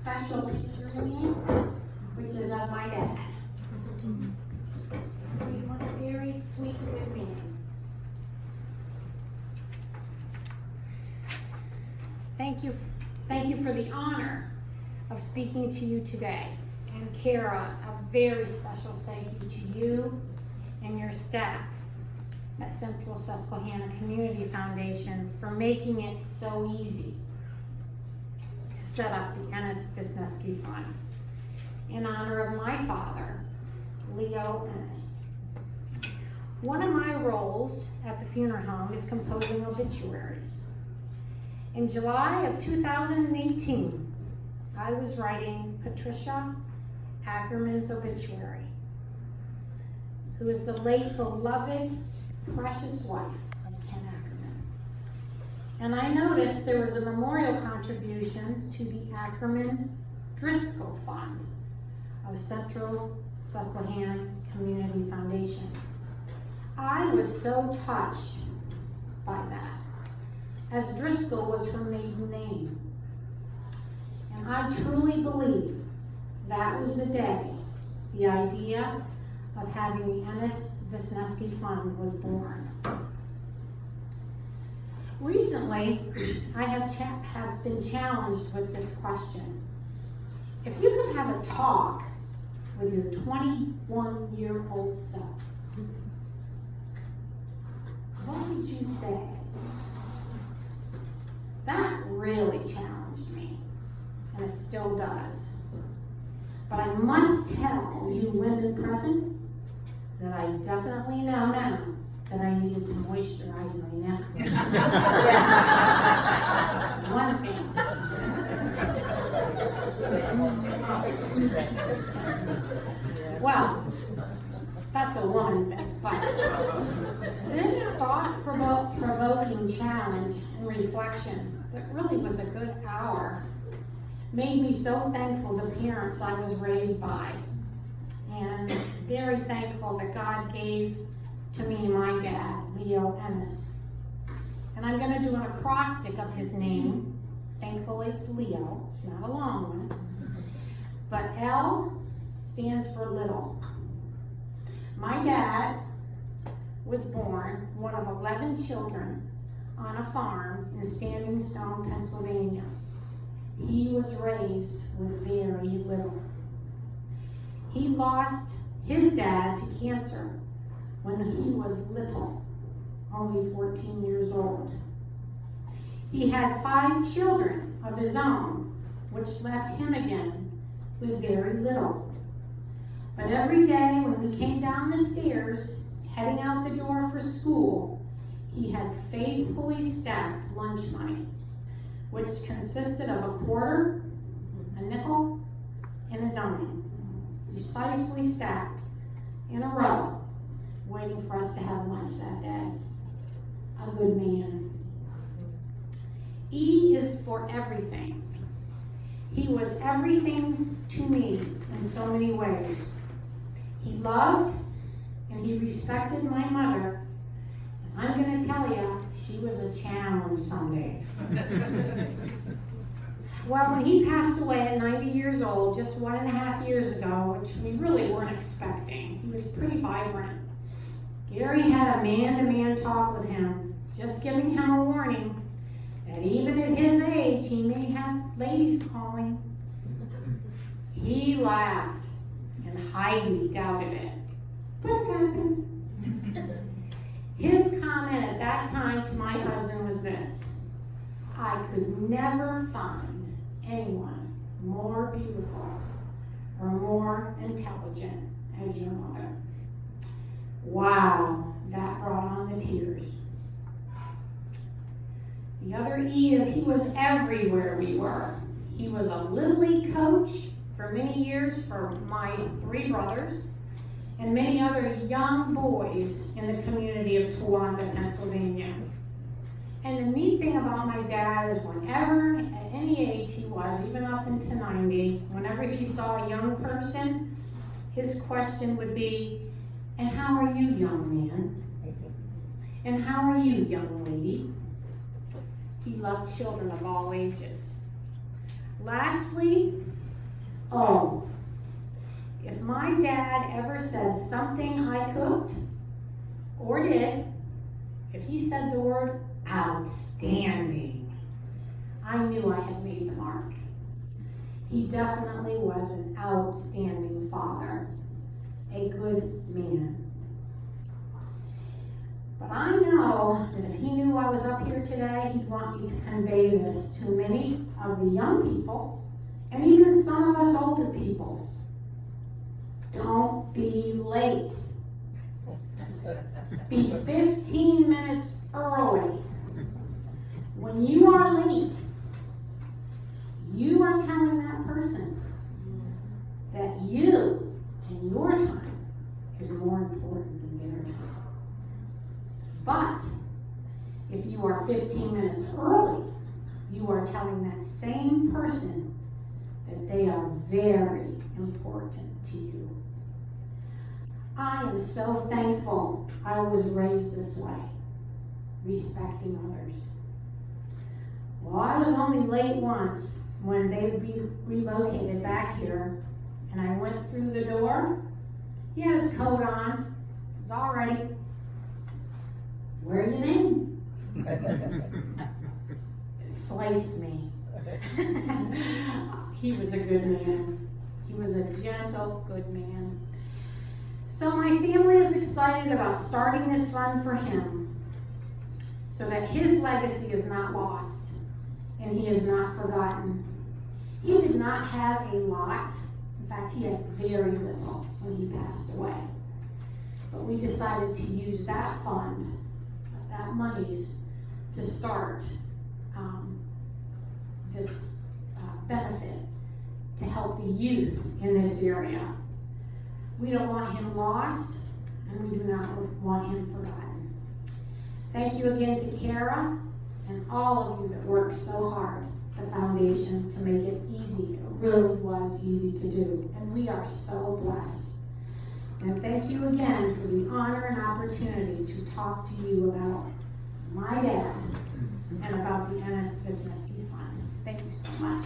special picture to me, which is of my dad. Sweet one, very sweet, good man. Thank you for the honor of speaking to you today. And Kara, a very special thank you to you and your staff at Central Susquehanna Community Foundation for making it so easy to set up the Ennis-Visneski Fund in honor of my father, Leo Ennis. One of my roles at the funeral home is composing obituaries. In July of 2018, I was writing Patricia Ackerman's obituary, who is the late beloved, precious wife of Ken Ackerman. And I noticed there was a memorial contribution to the Ackerman Driscoll Fund of Central Susquehanna Community Foundation. I was so touched by that, as Driscoll was her maiden name. And I truly believe that was the day the idea of having the Ennis-Visneski Fund was born. Recently, I have been challenged with this question. If you could have a talk with your 21-year-old self, what would you say? That really challenged me, and it still does. But I must tell you, women present, that I definitely know now that I needed to moisturize my neck. One thing. Well, that's a woman thing, but this thought-provoking challenge and reflection that really was a good hour made me so thankful the parents I was raised by, and very thankful that God gave to me my dad, Leo Ennis. And I'm going to do an acrostic of his name. Thankfully it's Leo, it's not a long one. But L stands for little. My dad was born one of 11 children on a farm in Standing Stone, Pennsylvania. He was raised with very little. He lost his dad to cancer when he was little, only 14 years old. He had 5 children of his own, which left him again with very little. But every day when we came down the stairs, heading out the door for school, he had faithfully stacked lunch money, which consisted of a quarter, a nickel, and a dime, precisely stacked in a row, waiting for us to have lunch that day. A good man. E is for everything. He was everything to me in so many ways. He loved and he respected my mother. And I'm going to tell you, she was a challenge some days. Well, when he passed away at 90 years old, just 1.5 years ago, which we really weren't expecting, he was pretty vibrant. Gary had a man-to-man talk with him, just giving him a warning that even at his age, he may have ladies calling. He laughed, and Heidi doubted it, but it happened. His comment at that time to my husband was this: I could never find anyone more beautiful or more intelligent as your mother. Wow, that brought on the tears. The other E is he was everywhere we were. He was a Little League coach for many years for my 3 brothers and many other young boys in the community of Towanda, Pennsylvania. And the neat thing about my dad is whenever, at any age he was, even up into 90, whenever he saw a young person, his question would be, and how are you, young man? And how are you, young lady? He loved children of all ages. Lastly, if my dad ever says something I cooked or did, if he said the word outstanding, I knew I had made the mark. He definitely was an outstanding father, a good man. But I know that if he knew I was up here today, he'd want me to convey this to many of the young people, and even some of us older people. Don't be late. Be 15 minutes early. When you are late, you are telling that person that you and your time is more important than their time. But if you are 15 minutes early, you are telling that same person that they are very important to you. I am so thankful I was raised this way, respecting others. Well, I was only late once when they relocated back here, and I went through the door. He had his coat on. It was all ready. Where are you in? It sliced me. He was a good man. He was a gentle, good man. So my family is excited about starting this fund for him so that his legacy is not lost and he is not forgotten. He did not have a lot. In fact, he had very little when he passed away. But we decided to use that fund, that monies, to start this benefit to help the youth in this area. We don't want him lost, and we do not want him forgotten. Thank you again to Kara and all of you that worked so hard at the foundation to make it easy. It really was easy to do, and we are so blessed. And thank you again for the honor and opportunity to talk to you about my dad and about the Ennis-Visneski Fund. Thank you so much.